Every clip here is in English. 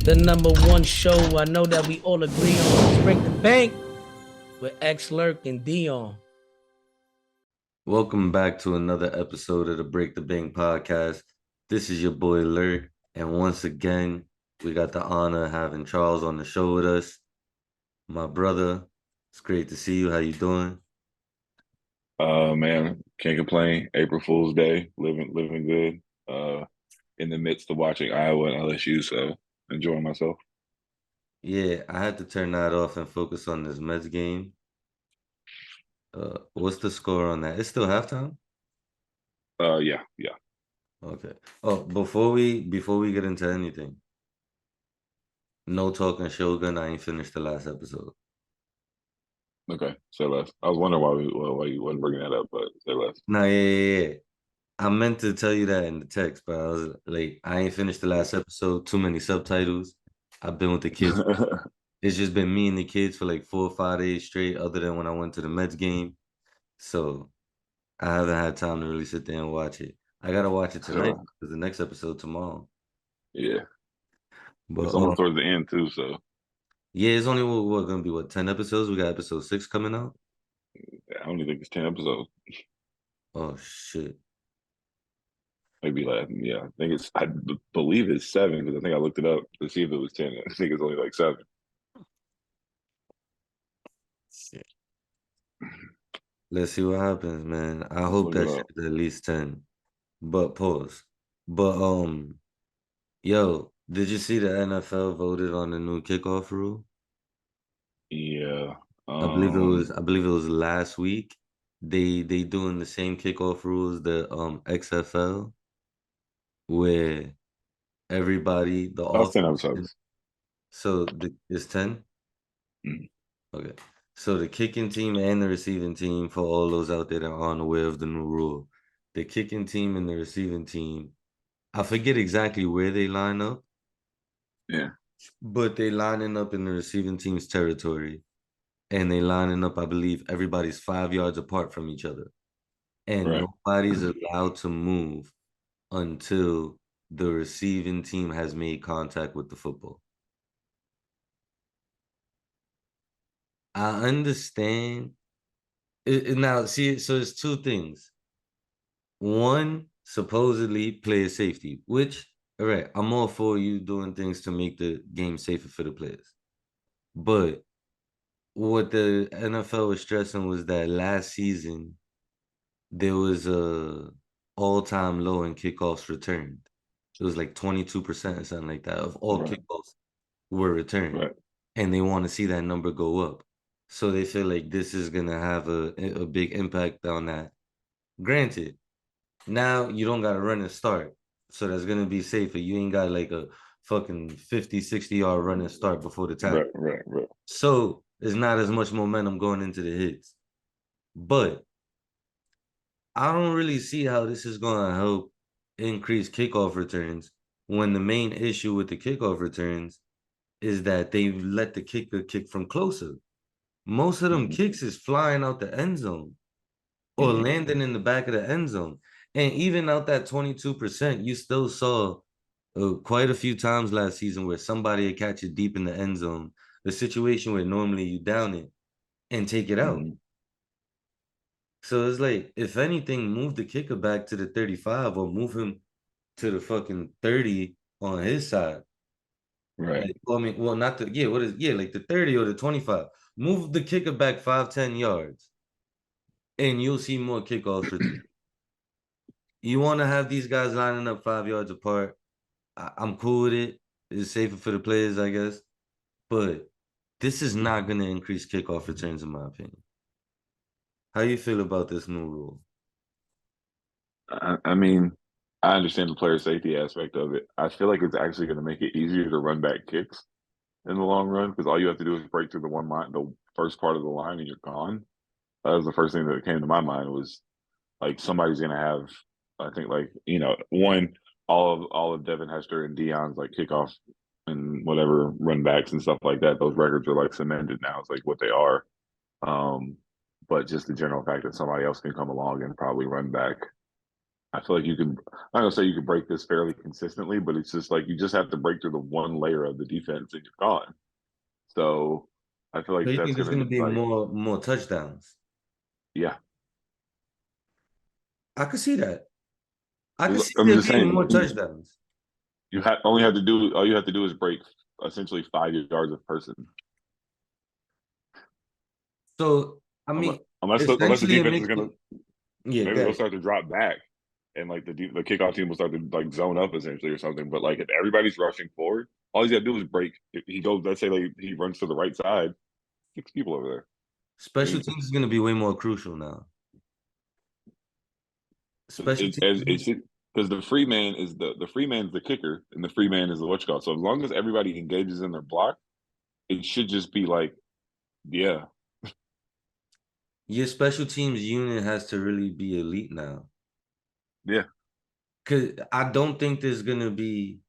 The number one show I know that we all agree on is Break the Bank with X Lerk and Dion. Welcome back to another episode of the Break the Bank podcast. This is your boy Lerk, and once again, we got the honor of having Charles on the show with us. My brother, it's great to see you. How you doing? Man, can't complain. April Fool's Day, living good. In the midst of watching Iowa and LSU, so enjoying myself. Yeah, I had to turn that off and focus on this Mets game. What's the score on that? It's still halftime? Yeah. Okay. Oh, before we get into anything, no talking Shogun. I ain't finished the last episode. Okay, say less. I was wondering why you wasn't bringing that up, but say less. Nah, yeah. I meant to tell you that in the text, but I was like, I ain't finished the last episode. Too many subtitles. I've been with the kids. It's just been me and the kids for like 4 or 5 days straight, other than when I went to the Mets game. So I haven't had time to really sit there and watch it. I gotta watch it tonight So because the next episode tomorrow. yeah, But it's almost towards the end too. So yeah, it's only what gonna be 10 episodes? We got episode 6 coming out. I only think it's 10 episodes. Oh shit. Maybe like yeah, I believe it's 7 because I think I looked it up to see if it was 10. I think it's only like 7. Shit. Let's see what happens, man. I hope Look it that up. shit's at least 10. But pause. But yo, did you see the NFL voted on the new kickoff rule? Yeah. I believe it was last week. They doing the same kickoff rules the XFL where everybody the That's 10 offense episodes. it's 10? Mm. Okay. So the kicking team and the receiving team, for all those out there that are unaware of the new rule, the kicking team and the receiving team, I forget exactly where they line up, Yeah. but they lining up in the receiving team's territory. And they lining up, I believe everybody's 5 yards apart from each other. And Right. nobody's allowed to move until the receiving team has made contact with the football. I understand. Now, see, so it's two things. One, supposedly player safety, which, all right, I'm all for you doing things to make the game safer for the players. But what the NFL was stressing was that last season there was a all-time low in kickoffs returned. It was like 22% or something like that of all Right. kickoffs were returned. Right. And they want to see that number go up. So they feel like this is gonna have a big impact on that. Granted, now you don't gotta run and start. So that's gonna be safer. You ain't got like a fucking 50, 60 yard run and start before the tackle. Right. So there's not as much momentum going into the hits. But I don't really see how this is going to help increase kickoff returns when the main issue with the kickoff returns is that they let the kicker kick from closer. Most of them Mm-hmm. kicks is flying out the end zone or Mm-hmm. landing in the back of the end zone. And even out that 22%, you still saw quite a few times last season where somebody would catch it deep in the end zone, the situation where normally you down it and take it out. Mm-hmm. So it's like, if anything, move the kicker back to the 35 or move him to the fucking 30 on his side. Right. Like, well, I mean, well, not the, yeah, what is, yeah, like the 30 or the 25. Move the kicker back 5, 10 yards and you'll see more kickoffs return. You want to have these guys lining up 5 yards apart. I'm cool with it. It's safer for the players, I guess. But this is not going to increase kickoff returns, in my opinion. How you feel about this new rule? I mean, I understand the player safety aspect of it. I feel like it's actually going to make it easier to run back kicks in the long run because all you have to do is break through the one line, the first part of the line, and you're gone. That was the first thing that came to my mind was like somebody's going to have, I think, like one all of Devin Hester and Dion's like kickoff and whatever run backs and stuff like that. Those records are like cemented now. It's like what they are. Um, but just the general fact that somebody else can come along and probably run back I feel like you can. I'm gonna say you can break this fairly consistently, but it's just like you just have to break through the one layer of the defense and you're gone. So I feel So like you that's think there's gonna gonna be like more touchdowns? yeah. I could see that. I could see I'm there just being saying more touchdowns. only have to do all you have to do is break essentially 5 yards of person. So I Unless mean, unless the essentially it defense is makes gonna it. Yeah, maybe they'll good. start to drop back and like the kickoff team will start to like zone up essentially or something. But like if everybody's rushing forward, all he's got to do is break. If he goes, let's say like he runs to the right side, 6 people over there. I Special mean, teams is gonna be way more crucial now. Special it's teams. because the free man's the kicker and the free man is the what you call. So as long as everybody engages in their block, it should just be like yeah, Your special teams unit has to really be elite now. yeah, Cause I don't think there's gonna be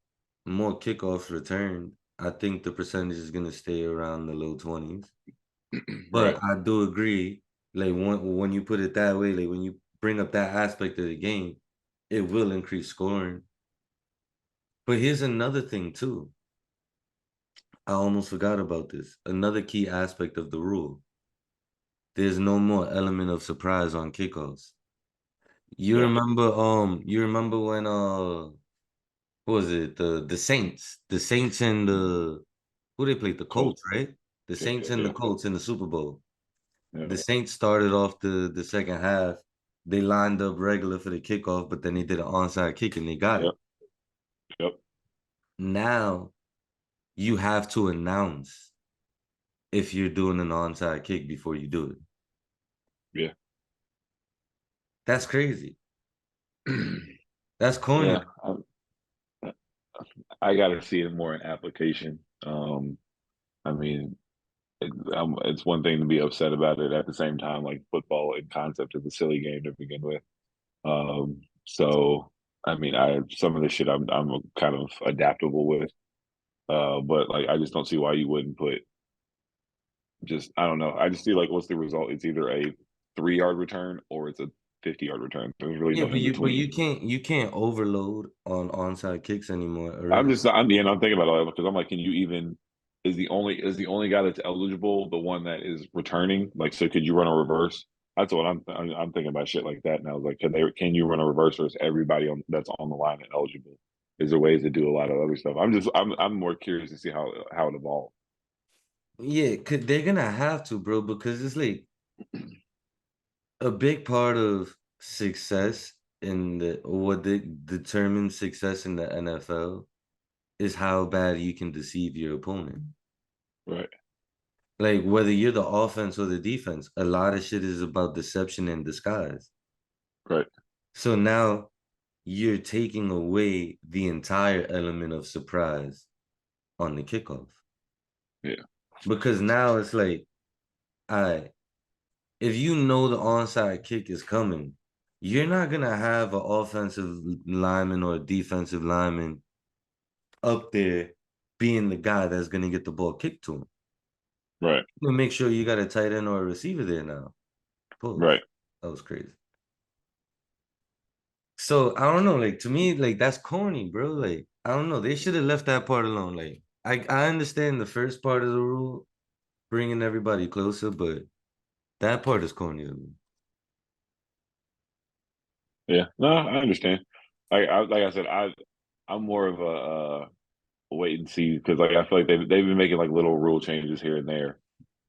more kickoffs returned. I think the percentage is gonna stay around the low 20s. right, But I do agree, like when you put it that way, like when you bring up that aspect of the game, it will increase scoring. But here's another thing too. I almost forgot about this. Another key aspect of the rule. There's no more element of surprise on kickoffs. yeah, You remember when what was it? The Saints. The Saints and the who they played? The Colt, Colts, right? The yeah, Saints and the yeah, Colts in the Super Bowl. yeah, The Saints started off the second half. They lined up regular for the kickoff, but then they did an onside kick and they got yep, it. yep, Now you have to announce if you're doing an onside kick before you do it. yeah. That's crazy. That's corny. Yeah, I got to see it more in application. I mean, it's one thing to be upset about it. At the same time, like football in concept is a silly game to begin with. So I mean, I some of the shit I'm kind of adaptable with. But like I just don't see why you wouldn't put just I don't know. I just feel like what's the result? It's either a 3 yard return or it's a 50 yard return. There's really Yeah, no in but between. you can't overload on onside kicks anymore. I'm thinking about all that because I'm like, can you even is the only guy that's eligible the one that is returning? Like, so could you run a reverse? That's what I'm thinking about shit like that. And I was like, can you run a reverse or is everybody on that's on the line and eligible? Is there ways to do a lot of other stuff? I'm more curious to see how it evolves. Yeah, they're gonna have to, bro, because it's like a big part of success in the what they determines success in the NFL is how bad you can deceive your opponent. Right, Like whether you're the offense or the defense, a lot of shit is about deception and disguise. right, So now you're taking away the entire element of surprise on the kickoff. yeah, Because now it's like, all right, if you know the onside kick is coming, you're not gonna have an offensive lineman or a defensive lineman up there being the guy that's gonna get the ball kicked to him. right, You make sure you got a tight end or a receiver there now. Pause. right. That was crazy. So I don't know, like to me, like that's corny, bro. Like I don't know, they should have left that part alone. Like I understand the first part of the rule, bringing everybody closer, but that part is corny to me. Yeah, no, I understand. Like I said, I'm more of a wait and see because like I feel like they've been making like little rule changes here and there.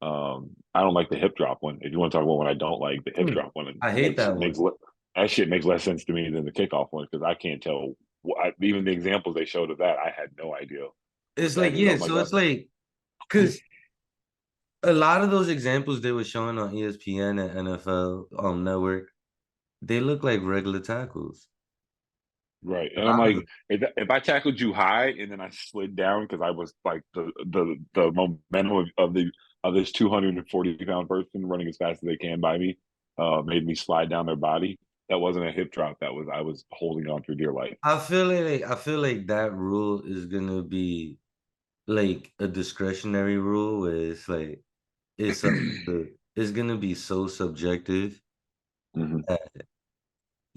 I don't like the hip drop one. If you want to talk about one, I don't like the hip drop one. It I hate that makes one. that shit makes less sense to me than the kickoff one because I can't tell. Even the examples they showed of that, I had no idea what It's that like, is. yeah, I'm like, so it's like, because a lot of those examples they were showing on ESPN and NFL network, they look like regular tackles. right, A and I'm lot of like, them. if I tackled you high and then I slid down because I was like the momentum of this 240-pound person running as fast as they can by me, made me slide down their body. That wasn't a hip drop. That was I was holding on for dear life. I feel like that rule is gonna be like a discretionary rule where it's like it's up to, it's gonna be so subjective Hmm. that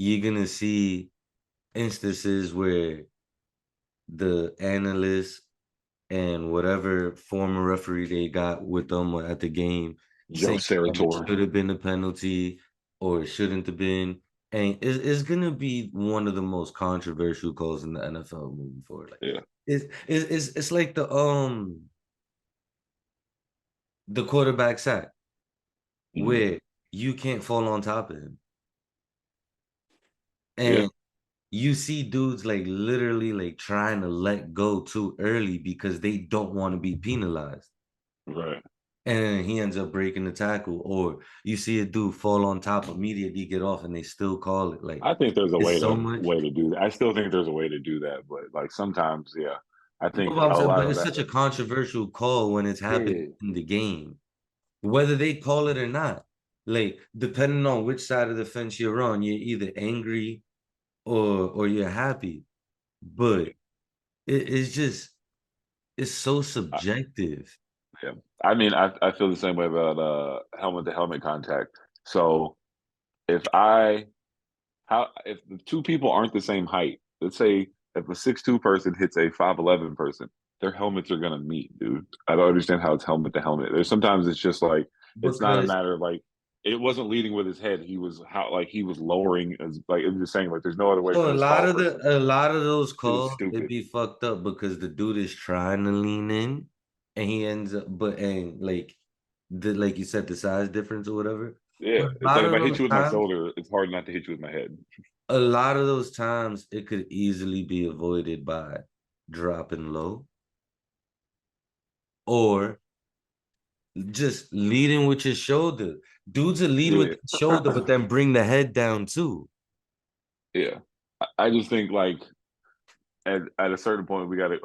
you're gonna see instances where the analysts and whatever former referee they got with them at the game Joe saying that it Sarator. should have been a penalty or it shouldn't have been. And it's gonna be one of the most controversial calls in the NFL moving forward. Like Yeah. it's like the quarterback sack Mhm. where you can't fall on top of him. Yeah. And you see dudes like literally like trying to let go too early because they don't want to be penalized. Right. And then he ends up breaking the tackle, or you see a dude fall on top immediately, get off, and they still call it. Like I think there's a it's way so to much. way to do that. I still think there's a way to do that, but like sometimes, yeah, I No, think but I'm a saying, lot but of it's that. such a controversial call when it's happening Yeah. in the game, whether they call it or not. Like depending on which side of the fence you're on, you're either angry or you're happy. But it's just it's so I, subjective. yeah. I mean, I feel the same way about helmet to helmet contact. So if I how if the two people aren't the same height, let's say if a 6'2" person hits a 5'11" person, their helmets are gonna meet, dude. I don't understand how it's helmet to helmet. There's sometimes it's just like it's not a Because matter of like it wasn't leading with his head. He was how like he was lowering as like it was just saying like there's no other way so for this tall person. a lot of those It was calls it stupid. be fucked up because the dude is trying to lean in and he ends up and like the like you said the size difference or whatever. Yeah. But It's like if I hit you with my shoulder, it's hard not to hit you with my head. a lot of those times it could easily be avoided by dropping low or just leading with your shoulder. Dudes will lead with Yeah. the shoulder, but then bring the head down too. Yeah. I just think like at a certain point we got to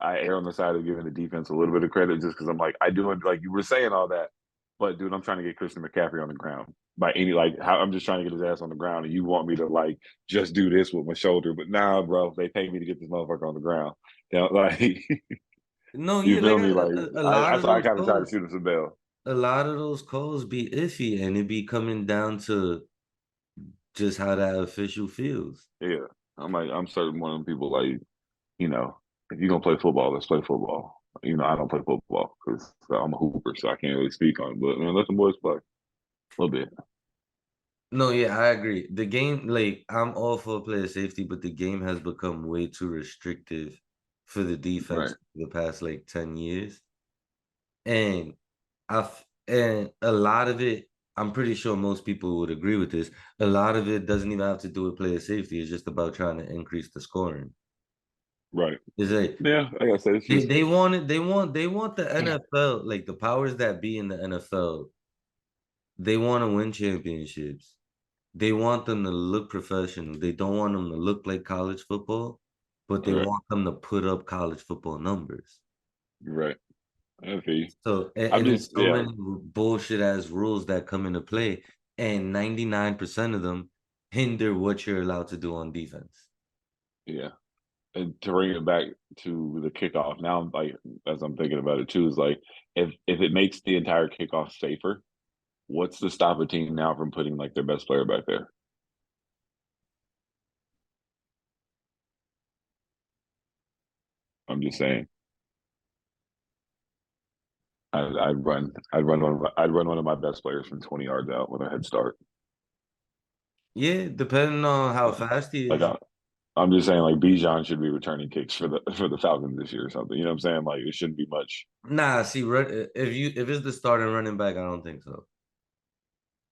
I err on the side of giving the defense a little bit of credit just because I'm like I do it like you were saying all that, but dude, I'm trying to get Christian McCaffrey on the ground by any like how I'm just trying to get his ass on the ground, and you want me to like just do this with my shoulder, but nah, bro, they pay me to get this motherfucker on the ground. They don't, like No, you yeah, like feel me? Like a lot of so I those kind of tried to calls, shoot him some bail. a lot of those calls be iffy, and it be coming down to just how that official feels. Yeah, I'm like I'm certain one of them people like you know if you're gonna play football, let's play football. You know, I don't play football because I'm a hooper, so I can't really speak on it. But man, let the boys play. A little bit. No, yeah, I agree. The game, like, I'm all for player safety, but the game has become way too restrictive for the defense Right. the past like 10 years. And and a lot of it, I'm pretty sure most people would agree with this. A lot of it doesn't even have to do with player safety. It's just about trying to increase the scoring. Right. It's like Yeah, like I said, it's just they want the NFL, like the powers that be in the NFL, they want to win championships. They want them to look professional. They don't want them to look like college football, but they right. want them to put up college football numbers. You're right. I feel you. So, I'm and there's just so yeah, many bullshit ass rules that come into play, and 99% of them hinder what you're allowed to do on defense. yeah. And to bring it back to the kickoff, now I'm like as I'm thinking about it too, is like if it makes the entire kickoff safer, what's to stop a team now from putting like their best player back there? I'm just saying. I'd run one of my best players from 20 yards out with a head start. Yeah, depending on how fast he Like is. I'm just saying like Bijan should be returning kicks for the Falcons this year or something. You know what I'm saying? Like it shouldn't be much. Nah, see, if it's the starting running back, I don't think so.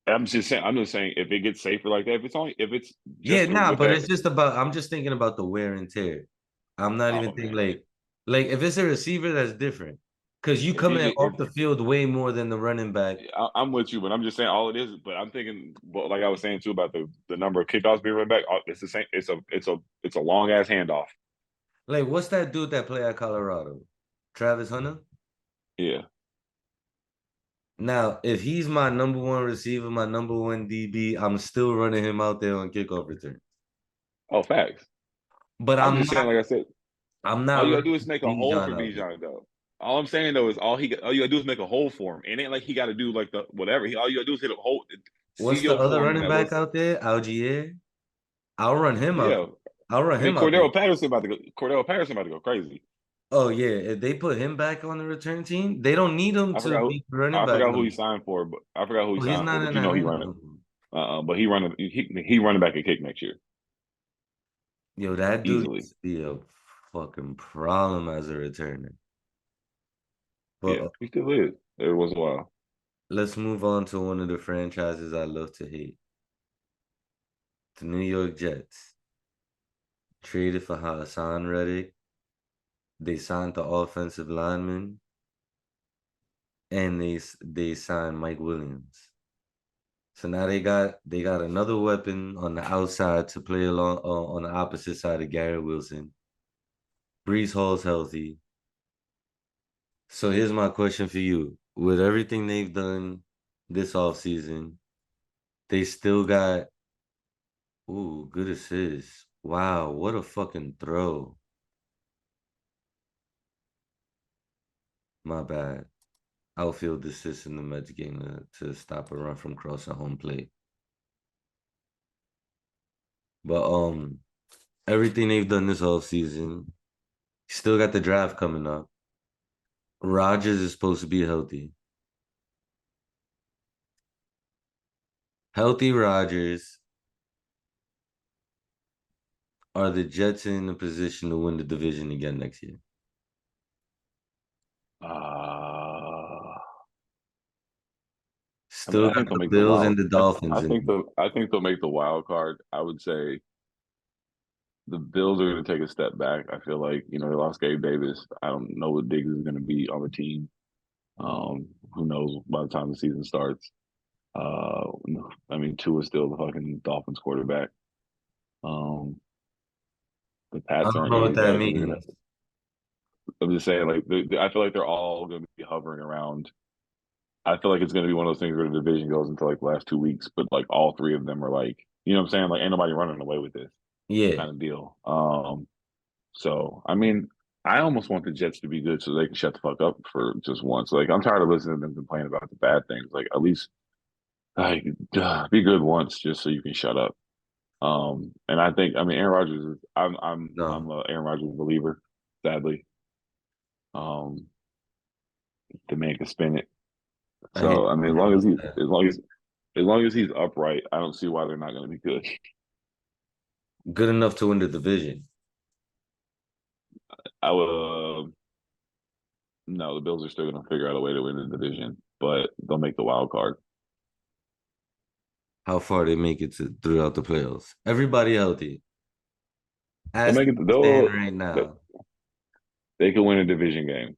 I'm just saying if it gets safer like that, if it's Yeah, just nah, with but that. it's just about. I'm just thinking about the wear and tear. I'm not even Oh thinking man, like if it's a receiver, that's different. Because you if come you in get if off the field way more than the running back. I'm with you, but I'm just saying all it is. But I'm thinking, well, like I was saying too about the number of kickoffs being run back. It's the same. It's a long ass handoff. Like, what's that dude that play at Colorado? Travis Hunter? Yeah. Now, if he's my number one receiver, my number one DB, I'm still running him out there on kickoff return. Oh, facts. But I'm just saying, like I said, I'm all not you gotta running do is make a hole Bijan for out there. Bijan though. All I'm saying though is all you gotta do is make a hole for him. It ain't like he got to do like the whatever. All you gotta do is hit a hole, What's the seal other for him in running that little. back out there? Algier? I'll run him Yeah, out. I'll run I mean him out there. Cordell Patterson about to go. Cordell Patterson about to go crazy. Oh yeah, if they put him back on the return team, they don't need him I to forgot. be running I back. forgot No, who he signed for, but I forgot who he oh, he's signed for. not But in you know he Atlanta. running. But he running back a kick next year Yo, that dude easily. used to be a fucking problem as a returner. But Yeah, he still is. It was a while. let's move on to one of the franchises I love to hate. The New York Jets traded for Hassan Reddick. They signed the offensive lineman, and they signed Mike Williams. So now they got another weapon on the outside to play along on the opposite side of Garrett Wilson. Brees Hall's healthy. So here's my question for you: with everything they've done this offseason, they still got ooh, good assist. Wow, what a fucking throw. My bad. Outfield assist in the Mets game to stop a run from crossing home plate. But everything they've done this offseason, still got the draft coming up. Rodgers is supposed to be healthy. Healthy Rodgers, are the Jets in a position to win the division again next year? Uh, I mean, Still I got think they'll the make the Bills and wild. the Dolphins in. I think they'll make the wild card. I would say the Bills are going to take a step back. I feel like they lost Gabe Davis. I don't know what Diggs is going to be on the team. Who knows by the time the season starts? Uh, I mean, Tua is still the fucking Dolphins quarterback. Um, the I Pats don't aren't know going to what be that bad. means. I'm just saying, like, I feel like they're all going to be hovering around. I feel like it's going to be one of those things where the division goes into like the last 2 weeks, but like all three of them are like, you know what I'm saying? Like, ain't nobody running away with this Yeah, kind of deal. So I mean, I almost want the Jets to be good so they can shut the fuck up for just once. Like, I'm tired of listening to them complain about the bad things. Like, at least like be good once, just so you can shut up. And I mean, Aaron Rodgers is. I'm no, a Aaron Rodgers believer. Sadly, um, the man can spin it. I hate So I mean, that. as long as he's upright, I don't see why they're not going to be good. Good enough to win the division. I would. No, the Bills are still going to figure out a way to win the division, but they'll make the wild card. How far they make it throughout the playoffs. Everybody healthy. They'll As make it. things stand right now. They can win a division game.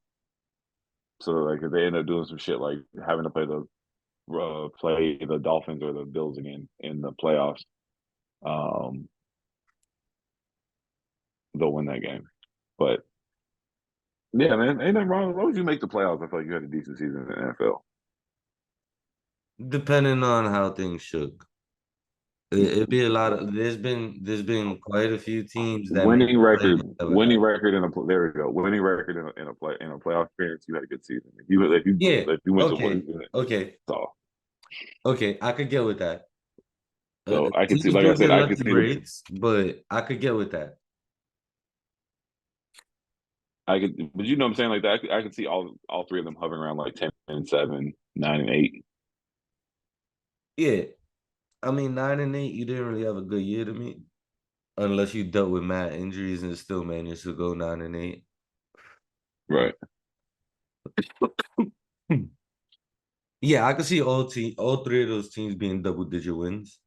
So like if they end up doing some shit like having to play the Dolphins or the Bills again in the playoffs, um, they'll win that game. But yeah, man, ain't nothing wrong. As long as you make the playoffs, I feel like you had a decent season in the NFL. Depending on how things shook. It'd be a lot of there's been quite a few teams that made the playoffs that were Winning average. record in a there we go. Winning record in a playoff appearance. You had a good season. Yeah. If you went to Okay. one, Okay. that's all. Okay. I could get with that. So I could see, Teams like I do said, get I could lucky see the breaks, but I could get with that. I could, but you know what I'm saying like that. I could see all three of them hovering around like 10-7, 9-8. Yeah. I mean, 9-8, you didn't really have a good year to me, unless you dealt with mad injuries and still managed to go 9-8. Right. Yeah, I could see all three of those teams being double digit wins.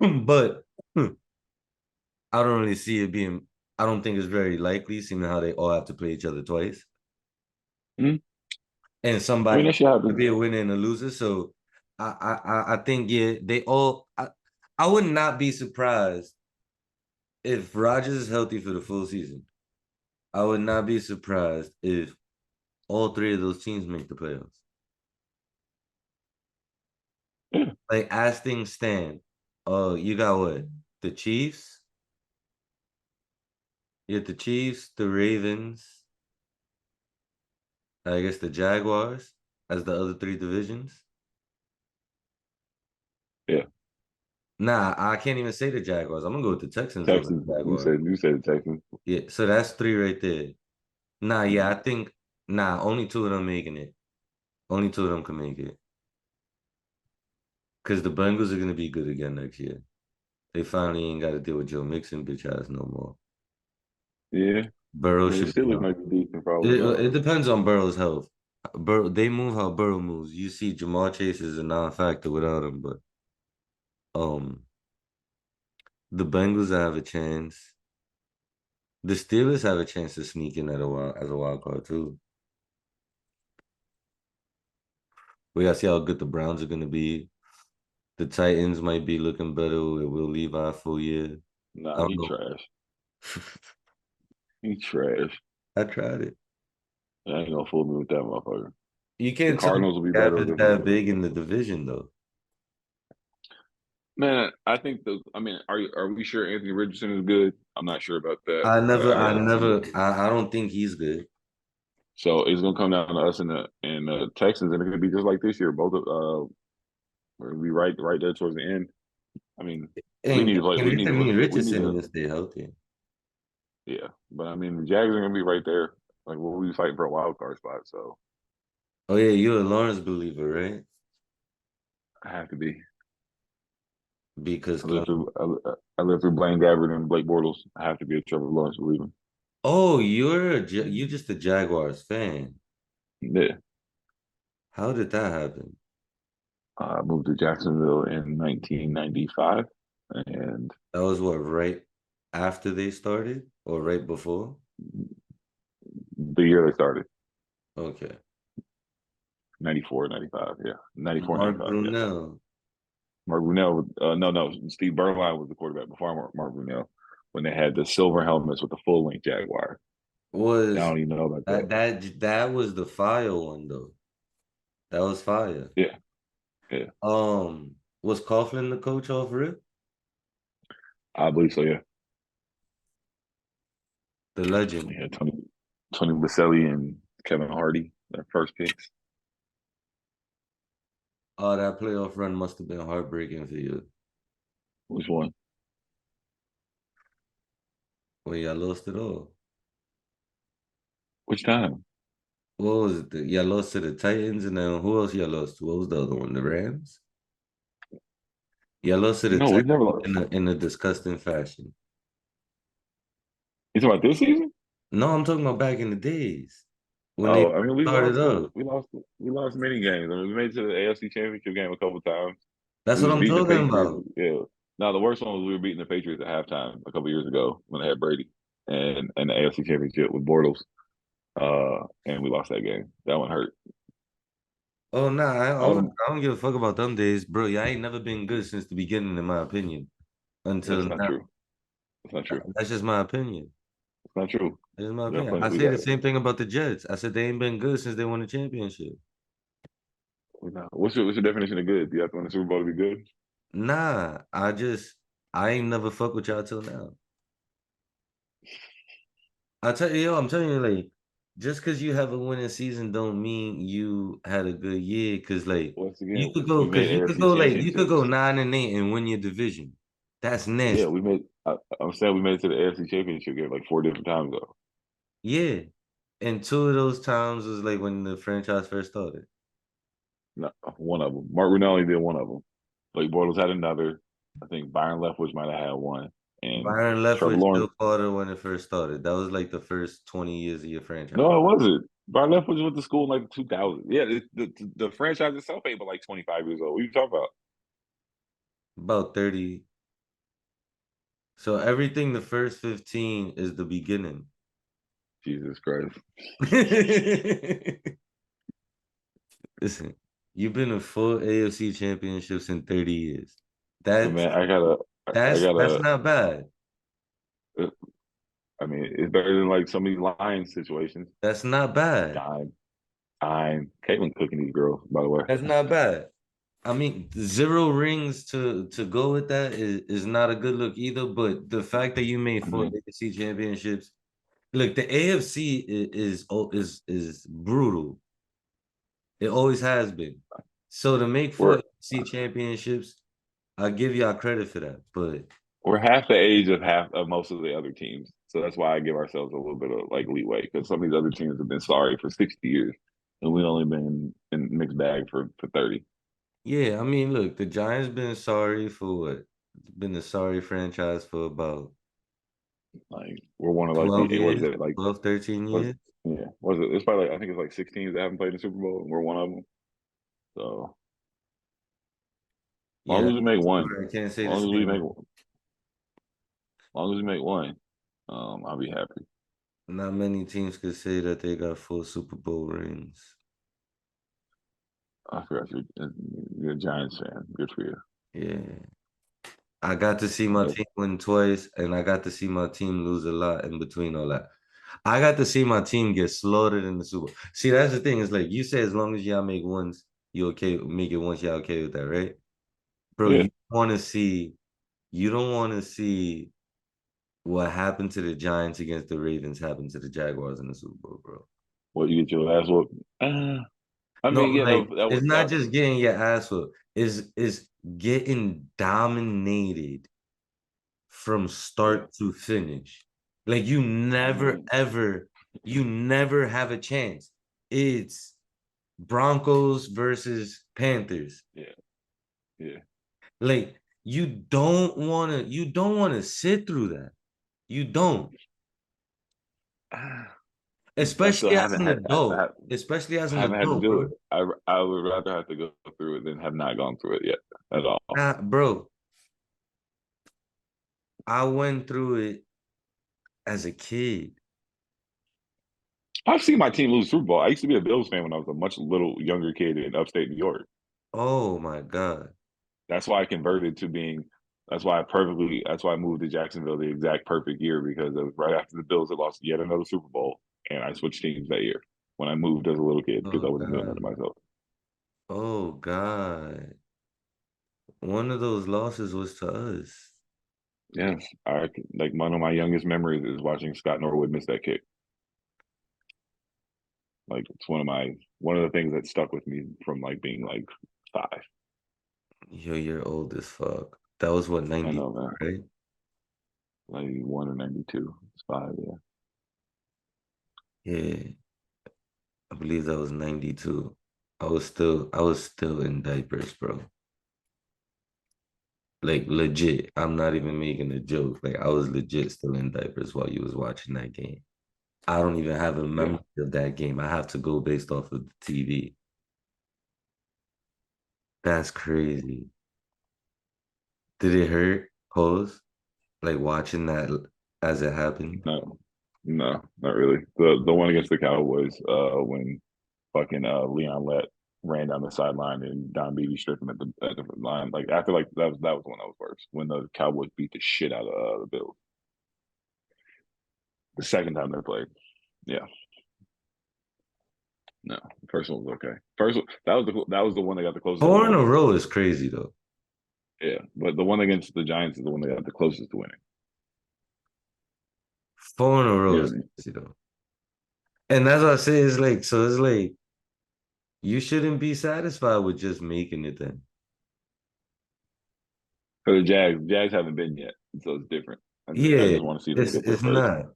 But I don't really see it being. I don't think it's very likely, seeing how they all have to play each other twice, Mm-hmm. and I mean, somebody that should to happen. be a winner and a loser. So I think yeah, they all. I would not be surprised if Rodgers is healthy for the full season. I would not be surprised if all three of those teams make the playoffs. Yeah. Like as things stand, oh, you got what? The Chiefs. You got the Chiefs, the Ravens, I guess the Jaguars as the other three divisions. Yeah. Nah, I can't even say the Jaguars. I'm gonna go with the Texans over Texans. the You Jaguars. said Texans. Yeah, so that's three right there. Nah, yeah, I Mhm. think only two of them making it. Only two of them can make it. Because the Bengals are gonna be good again next year. They finally ain't got to deal with Joe Mixon bitch ass no more. Yeah. I Burrow mean, the should be Steelers on. might be decent probably. It depends on Burrow's health. They move how Burrow moves. You see, Jamar Chase is a non-factor without him, but um, the Bengals have a chance. The Steelers have a chance to sneak in as a wild card too. We gotta see how good the Browns are gonna be. The Titans might be looking better with Will Levi full year. I Nah, don't he know. trash. He trash. I tried it. I ain't gonna fool me with that motherfucker. You The can't tell me Cardinals will be the gap better is than that big in the division though. man. I think the. I mean, are we sure Anthony Richardson is good? I'm not sure about that. I I gotta see. never, I don't think he's good. So it's gonna come down to us and the Texans, and it's gonna be just like this year. Both of we're gonna be right there towards the end. I mean, we And need to play. We need to Anthony look. We need Richardson to. gonna stay healthy. Yeah, but I mean, the Jags are gonna be right there. Like we'll be fighting for a wild card spot. So Oh yeah, you're a Lawrence believer, right? I have to be. Because I lived through. I lived through Blaine Gabbert and Blake Bortles. I have to be a Trevor Lawrence believer. oh, you just a Jaguars fan. Yeah. How did that happen? I moved to Jacksonville in 1995, and That was what, right after they started or right before? the year they started, Okay. 94, 95. Yeah, 94, Mark 95. Yeah. Brunell Mark Brunell, no, Steve Berline was the quarterback before Mark Brunell when they had the silver helmets with the full length Jaguar. I was don't even know about that. that was the fire one though. That was fire. Yeah, yeah, Was Coughlin the coach off rip? I believe so. Yeah, The legend. yeah. Tony Baselli and Kevin Hardy, their first picks. Oh, that playoff run must have been heartbreaking for you. Which one? Well, y'all lost it all. Which time? What was it? Y'all lost to the Titans, and then who else y'all lost to? What was the other one? The Rams? Y'all lost to the No, we've Titans never lost. in a disgusting fashion. You talking about this season? No, I'm talking about back in the days when they Oh, I mean, we started lost. up. We lost many games. I mean, we made it to the AFC Championship game a couple times. That's We what was I'm beating the talking Patriots. about. Yeah. Now the worst one was we were beating the Patriots at halftime a couple years ago when they had Brady and the AFC Championship with Bortles. And we lost that game. That one hurt. Oh nah, I was I don't give a fuck about them days, bro. Y'all ain't never been good since the beginning, in my opinion. Until That's not now, true. That's not true. that's just my opinion. It's not true. That's just my We got opinion. plenty. I We say got. the same thing about the Jets. I said they ain't been good since they won the championship. We got what's your definition of good? Do you have to win the Super Bowl to be good? Nah, I ain't never fuck with y'all till now. I tell you, yo, I'm telling you, like, just because you have a winning season don't mean you had a good year. Cause like Once you again, could go, we cause made you could AFC go like you could go championships. 9-8 and win your division. That's Yeah, nasty. we made. I'm saying we made it to the AFC championship game like 4 different times though. Yeah. And two of those times was like when the franchise first started. No, one of them. Mark Brunell only did one of them. Blake Bortles had another. I think Byron Leftwich might have had one, and Byron Trevor Leftwich Lawrence. still Carter when it first started. That was like the first 20 years of your No, franchise. it wasn't. Byron Leftwich went to school in like 2000. Yeah, the franchise itself ain't but like 25 years old. What are you talking about? About 30. So everything the first 15 is the beginning. Jesus Christ. Listen, you've been in 4 AFC championships in 30 years. Hey, That's man, I that's gotta. not bad. I mean, it's better than like some of these Lions situations. That's not bad. I'm Caitlin cooking these girls, by the way. That's not bad. I mean, 0 rings to go with that is not a good look either. But the fact that you made I four mean, AFC championships, look, the AFC is brutal. It always has been. So to make four we're AFC championships, I'll give y'all credit for that, but We're half the age of half of most of the other teams, so that's why I give ourselves a little bit of like leeway because some of these other teams have been sorry for 60 years, and we only been in mixed bag for 30. yeah, I mean, look, the Giants been sorry for what? Been a sorry franchise for about Like we're one of like 12 the what is years, it like 12, 13 what's years. yeah what is it? It's probably like, I think it's like 6 teams that haven't played in the Super Bowl, and we're one of them. So as long Yeah, as we make one, I can't as say the long as we same. make, as long as we make one, I'll be happy. Not many teams could say that they got full Super Bowl rings. I forgot you're a Giants fan. Good for you. Yeah. I got to see my But team win twice, and I got to see my team lose a lot in between all that. I got to see my team get slaughtered in the Super Bowl. See, that's the thing. It's like you say, as long as y'all make ones, you okay, make it once, y'all okay with that, right? Bro, yeah, you don't want to see what happened to the Giants against the Ravens happen to the Jaguars in the Super Bowl, bro. what you get your ass whooped? I No, mean, yeah, like that it's was not that. just getting your ass whooped. Is getting dominated from Yeah, start to finish. Like I mean, you never have a chance. It's Broncos versus Panthers. yeah, yeah. Like you don't want to sit through that. You don't. I still Especially as haven't an had adult. Especially as I an haven't had to adult, do it. bro. I would rather have to go through it than have not gone through it yet at all. Bro, I went through it as a kid. I've seen my team lose Super Bowl. I used to be a Bills fan when I was a much little younger kid in upstate New York. Oh my God. That's why I converted to being. That's why I perfectly. That's why I moved to Jacksonville the exact perfect year because it was right after the Bills had lost yet another Super Bowl, and I switched teams that year when I moved as a little kid because Oh I wasn't doing that to God. myself. Oh God. One of those losses was to us. Yes, I like one of my youngest memories is watching Scott Norwood miss that kick. Like it's one of the things that stuck with me from like being like 5. Yo, you're old as fuck. That was what, I 90, know, man. right? 91 or 92. It's 5, yeah. Yeah, I believe that was 92. I was still in diapers, bro. Like legit. I'm not even making a joke. Like I was legit still in diapers while you was watching that game. I don't even have a Yeah. memory of that game. I have to go based off of the TV. That's crazy. Did it hurt? Pause. Like watching that as it happened. No, no, not really. The one against the Cowboys, when fucking Leon Lett ran down the sideline and Don Beebe stripped him at the line. Like after like that was the one that was worse. When the Cowboys beat the shit out of the Bills. The second time they played. Yeah. No. The first one was okay. That was the one that got the closest to 4 in a winning. row is crazy though. Yeah. But the one against the Giants is the one that got the closest to winning. 4 in a row You know is what I mean? crazy though. And that's what I say. It's like so. It's like you shouldn't be satisfied with just making it then. For the Jags haven't been yet. So it's different. I Yeah, just want to see them get there it's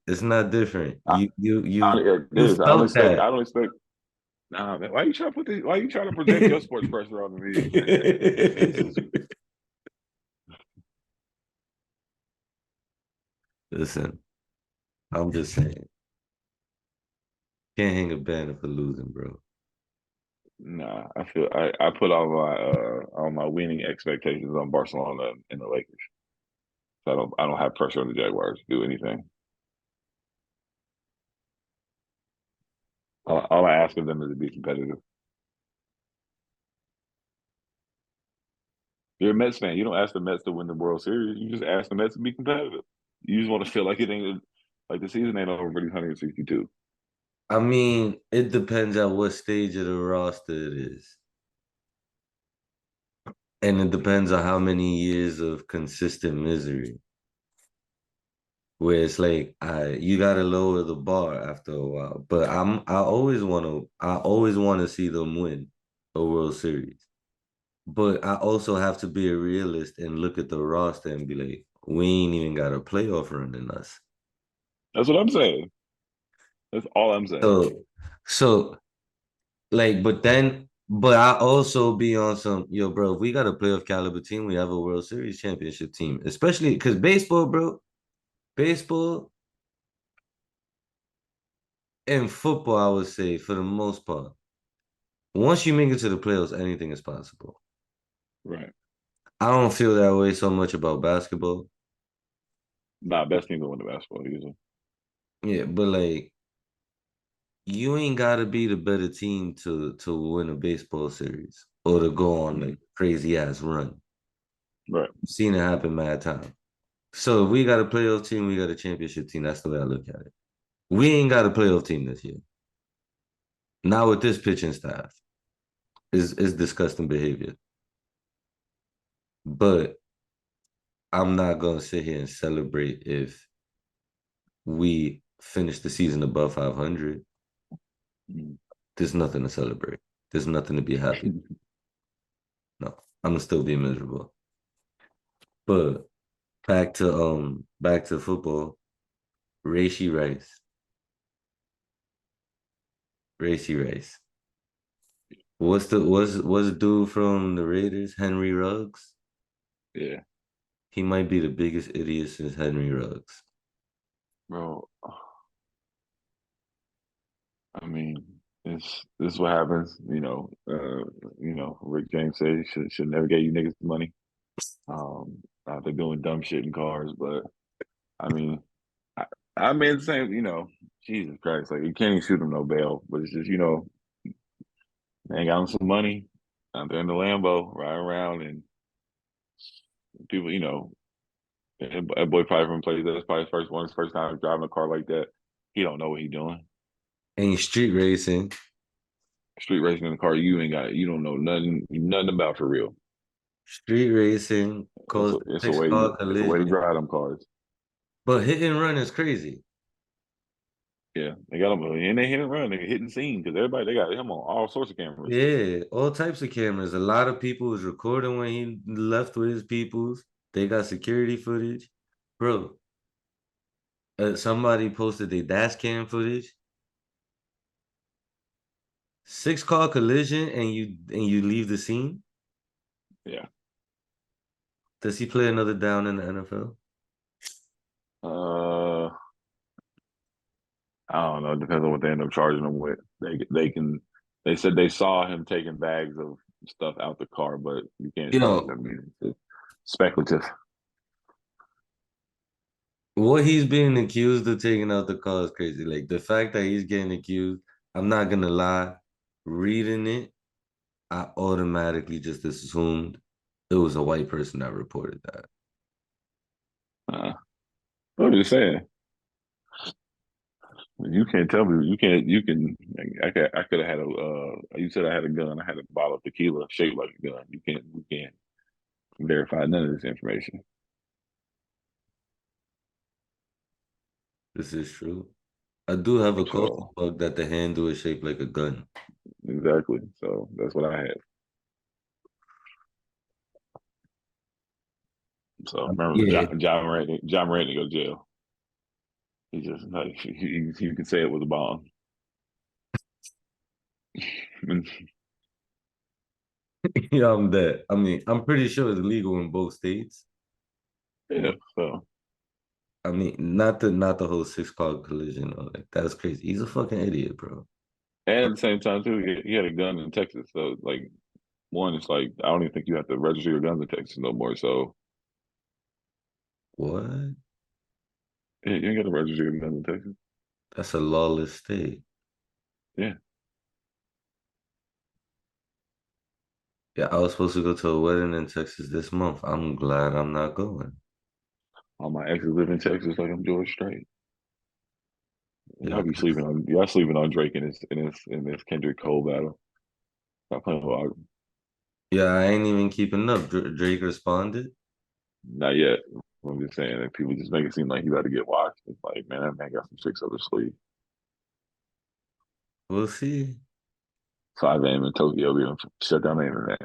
first. not different. I, it You is. felt I that. don't expect. Nah, man. Why you trying to project your sports pressure on me, man? Jesus. Listen, I'm just saying, can't hang a banner for losing, bro. Nah, I put all my winning expectations on Barcelona and the Lakers. So I don't have pressure on the Jaguars to do anything. All I ask of them is to be competitive. You're a Mets fan. You don't ask the Mets to win the World Series. You just ask the Mets to be competitive. You just want to feel like it ain't like the season ain't over for these 162. I mean, it depends on what stage of the roster it is. And it depends on how many years of consistent misery. Where it's like you gotta lower the bar after a while. But I always wanna see them win a World Series. But I also have to be a realist and look at the roster and be like, we ain't even got a playoff run in us. That's what I'm saying. That's all I'm saying. So like, but I also be on some, yo, bro, if we got a playoff caliber team, we have a World Series championship team, especially because baseball, bro, baseball and football, I would say for the most part, once you make it to the playoffs, anything is possible. Right. I don't feel that way so much about basketball. Nah, best team to win the basketball usually. Yeah, but like you ain't gotta be the better team to win a baseball series or to go on like crazy ass run. Right. I've seen it happen mad time. So if we got a playoff team, we got a championship team. That's the way I look at it. We ain't got a playoff team this year. Not with this pitching staff. Is disgusting behavior. But I'm not gonna sit here and celebrate if we finish the season above 500. Mm. There's nothing to celebrate. There's nothing to be happy. No, I'm gonna still be miserable. But back to football. Rashee Rice. Rashee Rice. What's the dude from the Raiders? Henry Ruggs? Yeah, He might be the biggest idiot since Henry Ruggs. bro. I mean, this is what happens. Rick James said he should never get you niggas money. Out there doing dumb shit in cars, but I mean, I mean the same. Jesus Christ, like you can't even shoot him no bail, but it's just man got him some money out there in the Lambo, riding around, and people, that boy probably from places that's probably his first time driving a car like that. He don't know what he doing. Ain't street racing. Street racing in the car, you don't know nothing about for real. Street racing caused a It's a six way car it's a way to collision. drive them cars. But hit and run is crazy. Yeah, they got him, and they hit and run. They hitting scene because everybody they got him on all sorts of cameras. Yeah, all types of cameras. A lot of people was recording when he left with his peoples. They got security footage. Bro, somebody posted their dash cam footage. Six car collision and you leave the scene. Yeah. Does he play another down in the NFL? Uh, I don't know. It depends on what they end up charging him with. They can. They said they saw him taking bags of stuff out the car, but you can't charge Yo, them. It's speculative. what he's being accused of taking out the car is crazy. Like the fact that he's getting accused, I'm not gonna lie, reading it, I automatically just assumed it was a white person that reported that. What are you saying? You can't tell me. You can't. You can. I could have had a. You said I had a gun. I had a bottle of tequila shaped like a gun. You can't. You can't verify none of this information. This is true. I do have a coffee So mug that the handle is shaped like a gun. exactly. So that's what I had. So remember, Yeah, John Moran to go to jail. He just like he could say it was a bomb. yeah, I'm dead. I mean, I'm pretty sure it's legal in both states. Yeah. So I mean, not the whole six car collision. Like that's crazy. He's a fucking idiot, bro. and at the same time too, he had a gun in Texas. So like one, it's like I don't even think you have to register your guns in Texas no more. So What? yeah, you ain't got to register your guns in Texas. That's a lawless state. Yeah. Yeah, I was supposed to go to a wedding in Texas this month. I'm glad I'm not going. All my exes live in Texas like I'm George Strait. Yeah, Y'all sleeping on Drake in this Kendrick Cole battle. Stop playing with Auburn. yeah, I ain't even keeping up. Drake responded. Not yet. I'm just saying that people just make it seem like you got to get watched. It's like, man, that man got some tricks up his sleeve. We'll see. 5 a.m. in Tokyo, we gonna shut down the internet.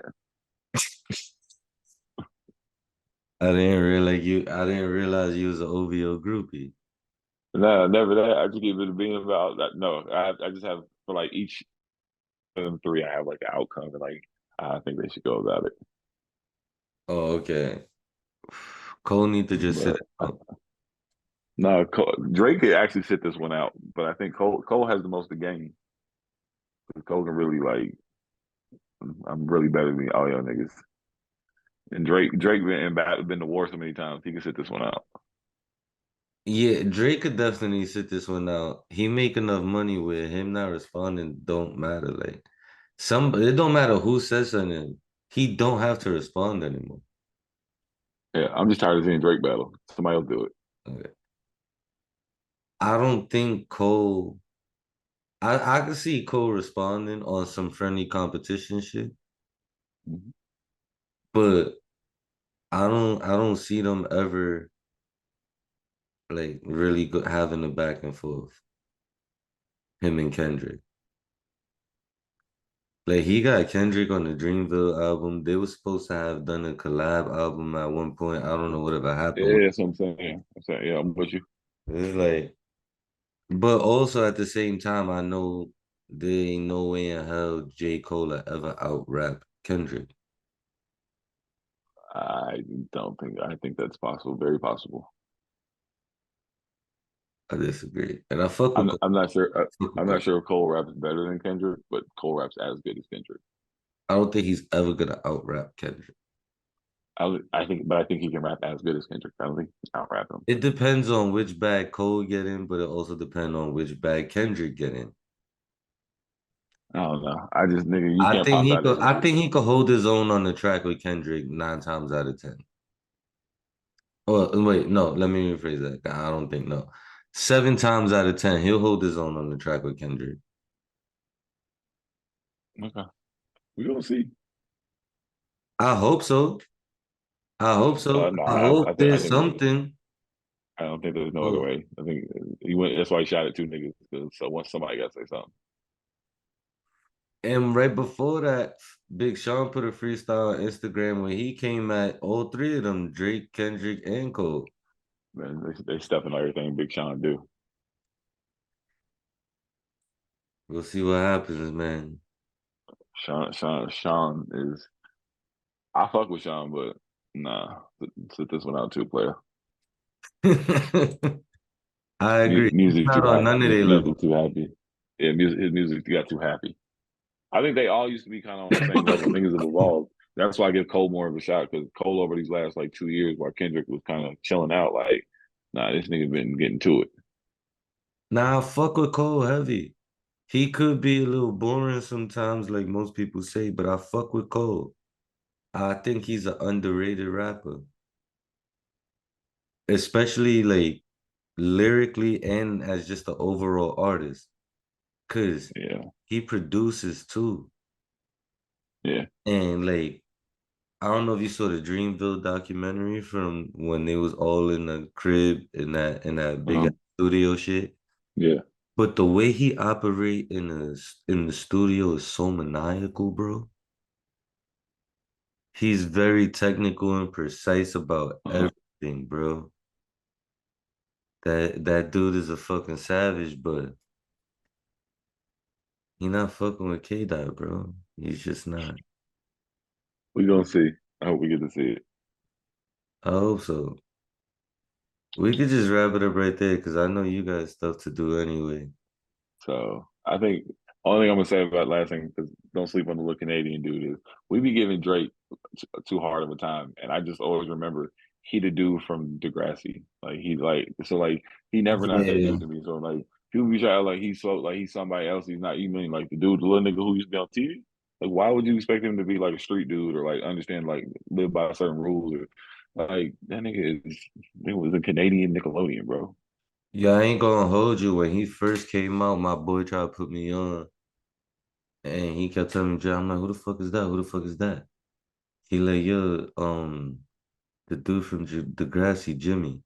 I didn't realize you was an OVO groupie. No, never that. I just keep it being about that. No, I just have for like each of them three, I have like an outcome and like I think they should go about it. Oh, okay. Cole need to just sit But it out. no, Drake could actually sit this one out, but I think Cole has the most to gain. Cole can really like, I'm really better than all y'all niggas. And Drake been to war so many times, he can sit this one out. Yeah, Drake could definitely sit this one out. He make enough money with him not responding don't matter. Like it don't matter who says something. He don't have to respond anymore. Yeah, I'm just tired of seeing Drake battle. Somebody else do it. Okay. I don't think Cole. I could see Cole responding on some friendly competition shit, Mhm. but I don't see them ever like really good having a back and forth. Him and Kendrick. Like he got Kendrick on the Dreamville album. They were supposed to have done a collab album at one point. I don't know whatever happened with Yeah, that's what I'm saying. I'm saying, yeah, I'm with you. it. It's like, but also at the same time, I know there ain't no way in hell J. Cole will ever out rap Kendrick. I don't think. I think that's possible. Very possible. I disagree, and I fuck with I'm. Cole. I'm not sure. Fuck with I'm Cole. not sure if Cole raps better than Kendrick, but Cole raps as good as Kendrick. I don't think he's ever gonna out rap Kendrick. I think he can rap as good as Kendrick. I don't think he can out rap him. It depends on which bag Cole get in, but it also depends on which bag Kendrick get in. I don't know. I just nigga, you can't pop out this I nigga. think he could hold his own on the track with Kendrick 9 times out of 10. Oh, wait, no, let me rephrase that. I don't think no. 7 times out of 10, he'll hold his own on the track with Kendrick. Okay, we gonna see. I hope so. I hope so. No, I hope I there's think something. I don't think there's no other Oh, way. I think he went. That's why he shot at two niggas. So once somebody got to say something, and right before that, Big Sean put a freestyle on Instagram where he came at all three of them, Drake, Kendrick, and Cole. man, they stepping on everything Big Sean do. We'll see what happens, man. Sean is. I fuck with Sean, but nah, sit this one out too, player. I agree. He's Music too not on happy. none of their level. Music too happy. Yeah, his music got too happy. I think they all used to be kind of on the same level. Niggas have evolved. That's why I give Cole more of a shot because Cole over these last like 2 years, while Kendrick was kind of chilling out, like, nah, this nigga been getting to it. Nah, I fuck with Cole heavy. He could be a little boring sometimes, like most people say, but I fuck with Cole. I think he's an underrated rapper, especially like lyrically and as just an overall artist, because Yeah, he produces too. yeah. And like, I don't know if you saw the Dreamville documentary from when they was all in the crib in that big Uh-huh. studio shit. Yeah. But the way he operate in the studio is so maniacal, bro. He's very technical and precise about Uh-huh. everything, bro. That dude is a fucking savage, but he not fucking with K Dot, bro. He's just not. We gonna see. I hope we get to see it. I hope so. We could just wrap it up right there because I know you got stuff to do anyway. So I think only thing I'm gonna say about last thing because don't sleep on the little Canadian dude is we be giving Drake too hard of a time, and I just always remember he the dude from Degrassi. Like he like so like he never not that Yeah. dude to me. So like people be trying like he's so like he's somebody else. He's not. You mean like the dude, the little nigga who used to be on TV? Like why would you expect him to be like a street dude or like understand like live by certain rules or like that nigga is it was a Canadian Nickelodeon, bro. Yeah, I ain't gonna hold you. When he first came out, my boy tried to put me on and he kept telling me, "Jay," I'm like, who the fuck is that? Who the fuck is that? He like, yo, the dude from Degrassi, Jimmy.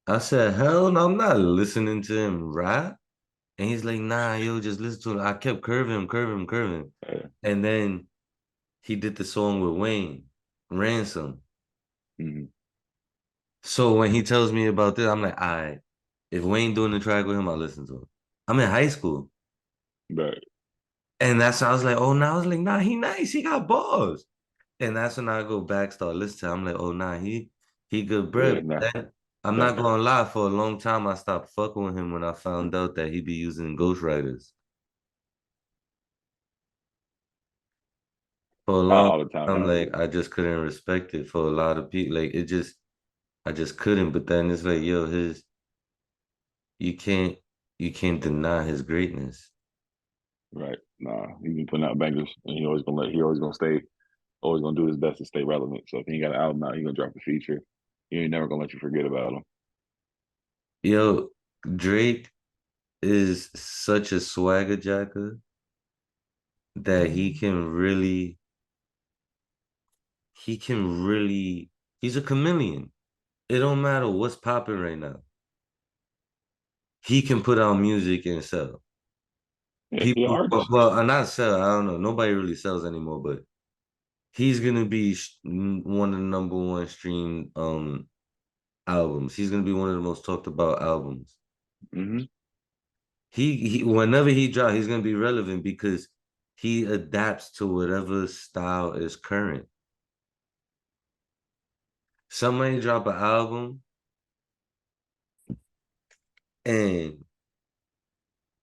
I said, hell no, I'm not listening to him rap. And he's like, nah, yo, just listen to him. I kept curving him. Uh, And then he did the song with Wayne, Ransom. mhm. So when he tells me about this, I'm like, all right, if Wayne doing the track with him, I'll listen to him. I'm in high school. But And that's when I was like, oh, now I was like, nah, he nice. He got balls. And that's when I go back, start listening to him. I'm like, oh, nah, he good yeah, bread. nah, I'm nah, not gonna lie, for a long time I stopped fucking with him when I found out that he be using ghostwriters. For a long all the time. time, like I just couldn't respect it for a lot of people. Like I just couldn't. But then it's like, yo, you can't you can't deny his greatness. Right. Nah, he's been putting out bangers, and he always gonna stay, always gonna do his best to stay relevant. So if he ain't got an album out, he gonna drop a feature. He ain't never gonna let you forget about him. Yo, Drake is such a swagger jacker that he can really he's a chameleon. It don't matter what's popping right now. He can put out music and sell. Yeah, he an People, artist. well, not sell. I don't know. Nobody really sells anymore, but he's gonna be one of the number one streamed albums. He's gonna be one of the most talked about albums. Hmm. He whenever he drops, he's gonna be relevant because he adapts to whatever style is current. Somebody drop an album and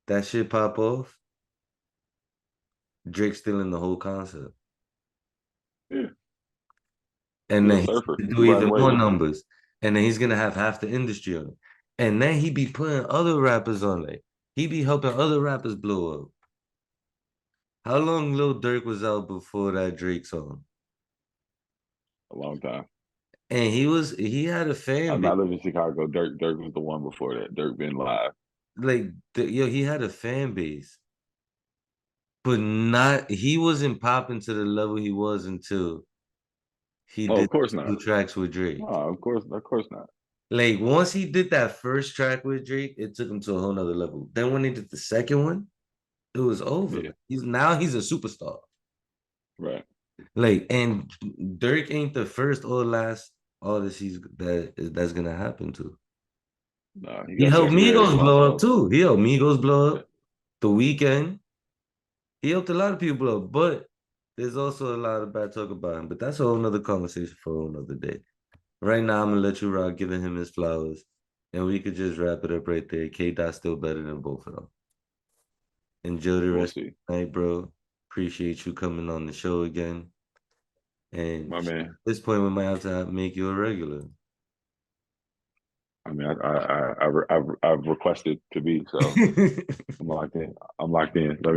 that shit pop off, Drake stealing the whole concept. Yeah, And he a then he's surfer. gonna He do riding even more waves. numbers. And then he's gonna have half the industry on it. And then he be putting other rappers on it. He be helping other rappers blow up. How long Lil Durk was out before that Drake song? A long time. And he had a fan base. I live in Chicago. Dirk was the one before that. Dirk been live. Like yo, he had a fan base. But not he wasn't popping to the level he was until he Oh, did of course two not. tracks with No, Drake. of course not. Like once he did that first track with Drake, it took him to a whole nother level. Then when he did the second one, it was over. Yeah, He's a superstar. right. Like and Dirk ain't the first or last artist that's gonna happen to. No, he He got helped secondary Migos blow up also. too. He helped Migos blow Yeah, up. The Weeknd. He helped a lot of people blow up, but there's also a lot of bad talk about him. But that's a whole nother conversation for a whole nother day. Right now, I'm gonna let you rock, giving him his flowers, and we could just wrap it up right there. K Dot's still better than both of them. Enjoy the we'll rest see. of the night, bro. Appreciate you coming on the show again. And My at man. this point, we might have to make you a regular. I mean, I've requested to be, so I'm locked in. I'm locked in. Let me know.